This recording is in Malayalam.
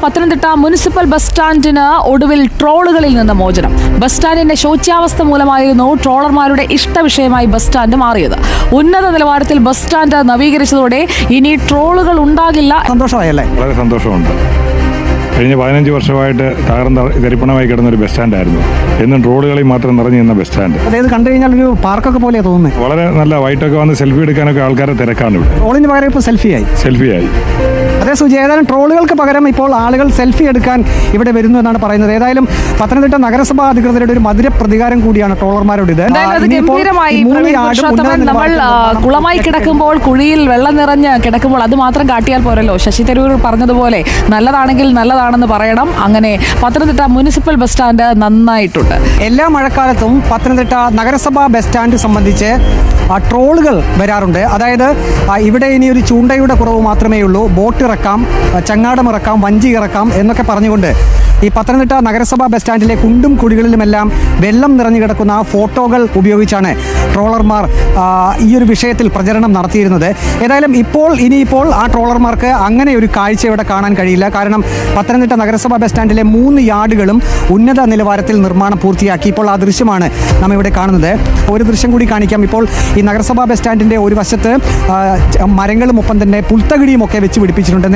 പത്തനംതിട്ട മുനിസിപ്പൽ ബസ് സ്റ്റാൻഡിന് ഒടുവിൽ ട്രോളുകളിൽ നിന്ന് മോചനം. ബസ് സ്റ്റാൻഡിന്റെ ശോച്യാവസ്ഥ മൂലമായിരുന്നു ട്രോളർമാരുടെ ഇഷ്ടവിഷയമായി ബസ് സ്റ്റാൻഡ് മാറിയത്. ഉന്നത നിലവാരത്തിൽ ബസ് സ്റ്റാൻഡ് നവീകരിച്ചതോടെ ഇനി ട്രോളുകൾ ഉണ്ടാകില്ല. സന്തോഷമായല്ലേ? വളരെ സന്തോഷമുണ്ട്. കഴിഞ്ഞ 15 വർഷമായിട്ട് തകർന്ന തരിപ്പണമായി കിടന്ന ഒരു ബസ് സ്റ്റാൻഡായിരുന്നു. എന്നും റോഡുകളിൽ മാത്രം നിറഞ്ഞു നിന്ന ബസ് സ്റ്റാൻഡ്. അതായത് കണ്ടു കഴിഞ്ഞാൽ ഒരു പാർക്കൊക്കെ പോലെയാണ് തോന്നുന്നത്. വളരെ നല്ല വൈറ്റൊക്കെ വന്ന് സെൽഫി എടുക്കാനൊക്കെ ആൾക്കാരെ തിരക്കാണ് ഇവിടെ. ട്രോളിന് പകരം ഇപ്പോൾ സെൽഫിയായി. അതേ സുജി, ഏതായാലും ട്രോളുകൾക്ക് പകരം ഇപ്പോൾ ആളുകൾ സെൽഫി എടുക്കാൻ ഇവിടെ വരുന്നു എന്നാണ് പറയുന്നത്. ഏതായാലും പത്തനംതിട്ട നഗരസഭാ അധികൃതരുടെ ഒരു മധുര പ്രതികാരം കൂടിയാണ് ട്രോളർമാരോട് ഇത്. നമ്മൾ കുളമായി കിടക്കുമ്പോൾ കുഴിയിൽ വെള്ളം നിറഞ്ഞ് കിടക്കുമ്പോൾ അത് മാത്രം കാട്ടിയാൽ പോരല്ലോ. ശശി തരൂർ പറഞ്ഞതുപോലെ നല്ലതാണെങ്കിൽ നല്ലതാണെന്ന് പറയണം. അങ്ങനെ പത്തനംതിട്ട മുനിസിപ്പൽ ബസ് സ്റ്റാൻഡ് നന്നായിട്ടുണ്ട്. എല്ലാ മഴക്കാലത്തും പത്തനംതിട്ട നഗരസഭാ ബസ് സ്റ്റാൻഡ് സംബന്ധിച്ച് ട്രോളുകൾ വരാറുണ്ട്. അതായത് ഇവിടെ ഇനി ഒരു ചൂണ്ടയുടെ കുറവ് മാത്രമേ ഉള്ളൂ, ബോട്ട് ഇറക്കാം, ചങ്ങാടം ഇറക്കാം, വഞ്ചി ഇറക്കാം എന്നൊക്കെ പറഞ്ഞുകൊണ്ട് ഈ പത്തനംതിട്ട നഗരസഭാ ബസ് സ്റ്റാൻഡിലെ കുണ്ടും കുഴികളിലുമെല്ലാം വെള്ളം നിറഞ്ഞു കിടക്കുന്ന ഫോട്ടോകൾ ഉപയോഗിച്ചാണ് ട്രോളർമാർ ഈ ഒരു വിഷയത്തിൽ പ്രചരണം നടത്തിയിരുന്നത്. ഏതായാലും ഇനിയിപ്പോൾ ആ ട്രോളർമാർക്ക് അങ്ങനെ ഒരു കാഴ്ച ഇവിടെ കാണാൻ കഴിയില്ല. കാരണം പത്തനംതിട്ട നഗരസഭാ ബസ് സ്റ്റാൻഡിലെ 3 യാർഡുകളും ഉന്നത നിലവാരത്തിൽ നിർമ്മാണം പൂർത്തിയാക്കി. ഇപ്പോൾ ആ ദൃശ്യമാണ് നാം ഇവിടെ കാണുന്നത്. ഒരു ദൃശ്യം കൂടി കാണിക്കാം. ഇപ്പോൾ ഈ നഗരസഭാ ബസ് സ്റ്റാൻഡിൻ്റെ ഒരു വശത്ത് മരങ്ങളും ഒപ്പം തന്നെ പുൽത്തകിടിയും ഒക്കെ വെച്ച് പിടിപ്പിച്ചിട്ടുണ്ട്.